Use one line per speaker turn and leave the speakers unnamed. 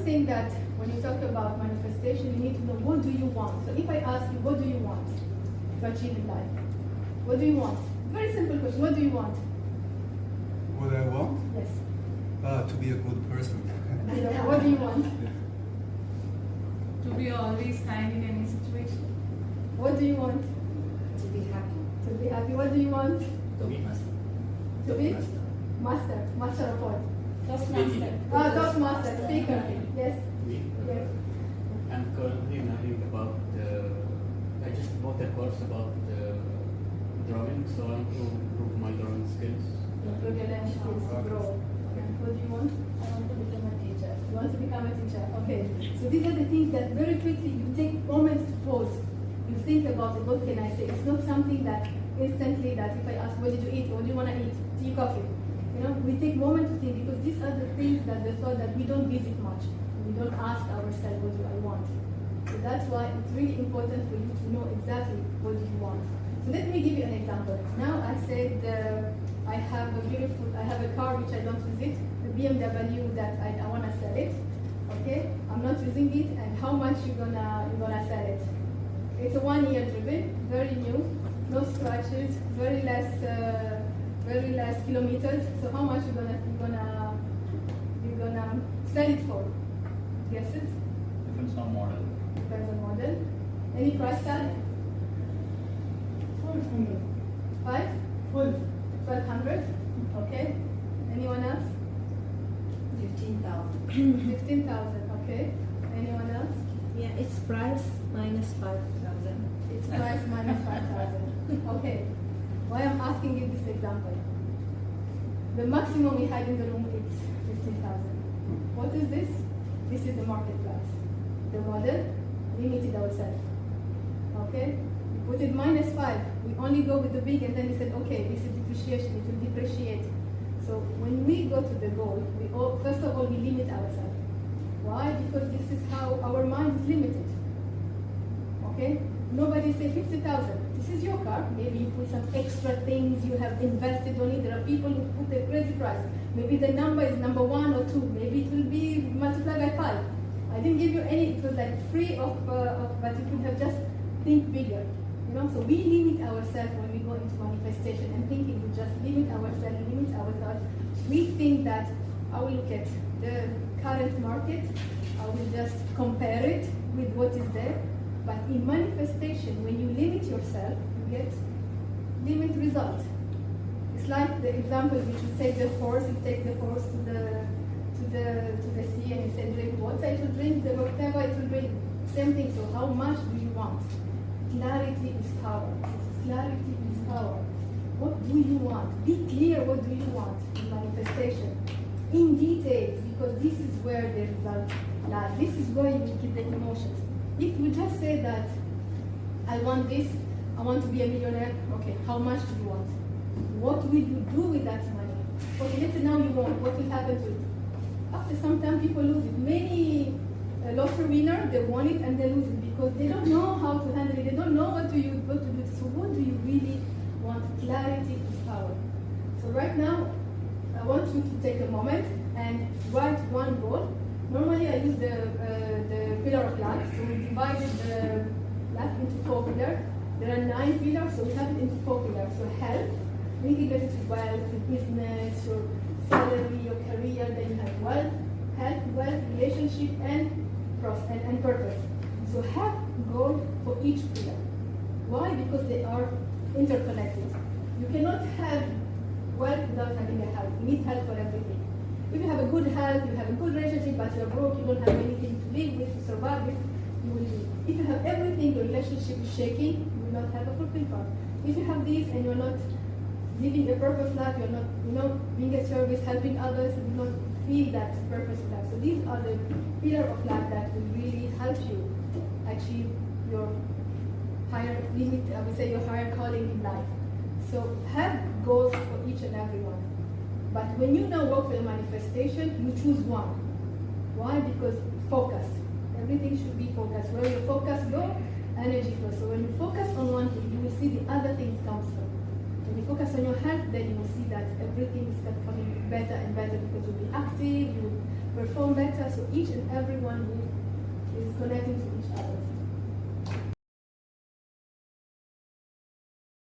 first thing that when you talk about manifestation, you need to know what do you want. So if I ask you, what do you want to achieve in life? What do you want? Very simple question. What do you want?
What I want?
Yes.
To be a good person.
What do you want?
To be always kind in any situation.
What do you want?
To be happy.
To be happy. What do you want?
To be master.
To be master. Master of what?
Toastmaster.
Toastmaster. Speaker. Yes. Yes.
I'm currently learning about I just bought a course about drawing, so I want to improve my drawing skills.
Improve your language skills to grow. And what do you want?
I want to become a teacher.
You want to become a teacher. Okay. So these are the things that very quickly you take moments to pause. You think about it. What can I say? It's not something that instantly that if I ask, what did you eat? What do you want to eat? Tea, coffee. You know, we take moment to think because these are the things that the thought that we don't visit much. We don't ask ourselves, what do I want? So that's why it's really important for you to know exactly what do you want. So let me give you an example. Now I said I have a car which I don't use it, the BMW that I want to sell it. Okay, I'm not using it, and how much you're gonna sell it? It's a 1 year driven, very new, no scratches, very less kilometers. So how much you're gonna sell it for? Guesses?
Depends on model.
Depends on model. Any price tag?
400.
5? 1200. Okay. Anyone else?
15,000.
15,000. Okay. Anyone else?
Yeah, it's price minus 5,000.
It's price minus 5,000. Okay. Why I'm asking you this example? The maximum we had in the room is 15,000. What is this? This is the market price. The model limited ourselves. Okay? We put it minus 5. We only go with the big, and then we said, okay, this is depreciation, it will depreciate. So when we go to the goal, first of all, we limit ourselves. Why? Because this is how our mind is limited. Okay? Nobody say 50,000. This is your car. Maybe you put some extra things you have invested on it. There are people who put a crazy price. Maybe the number is number 1 or 2. Maybe it will be multiplied by 5. I didn't give you any. It was like free but you could have just think bigger. You know. So we limit ourselves when we go into manifestation and thinking. We just limit ourselves, limit our thoughts. We think that I will look at the current market. I will just compare it with what is there. But in manifestation, when you limit yourself, you get limit result. It's like the example which you take the horse to the sea and you say drink water, it will drink the whatever it will drink. Same thing. So how much do you want? Clarity is power. Clarity is power. What do you want? Be clear what do you want in manifestation. In details, because this is where the result lies. This is where you will get the emotions. If you just say that, I want this, I want to be a millionaire, okay, how much do you want? What will you do with that money? Okay, let's say now you want, what will happen to it? After some time, people lose it. Many lottery winners, they want it and they lose it because they don't know how to handle it. They don't know what to do. So what do you really want? Clarity is power. So right now, I want you to take a moment and write one goal. Normally, I use the pillar of life. So we divided the life into 4 pillars. There are 9 pillars, so we have it into 4 pillars. So health, linking it to wealth, your business, your salary, your career. Then you have wealth, relationship, and purpose. So have goal for each pillar. Why? Because they are interconnected. You cannot have wealth without having a health. You need health for everything. If you have a good health, you have a good relationship, but you're broke, you don't have anything to live with, to survive with, you will leave. If you have everything, your relationship is shaking, you will not have a fulfilled life. If you have this and you're not living a purpose life, you're not, being a service, helping others, you will not feel that purpose of life. So these are the pillars of life that will really help you achieve your higher limit, I would say your higher calling in life. So have goals for each and every one. But when you now work for the manifestation, you choose one. Why? Because focus. Everything should be focused. Where your focus goes, energy flows. So when you focus on one thing, you will see the other things comes from. When you focus on your health, then you will see that everything is becoming better and better because you'll be active, you will perform better. So each and every is connecting to each other.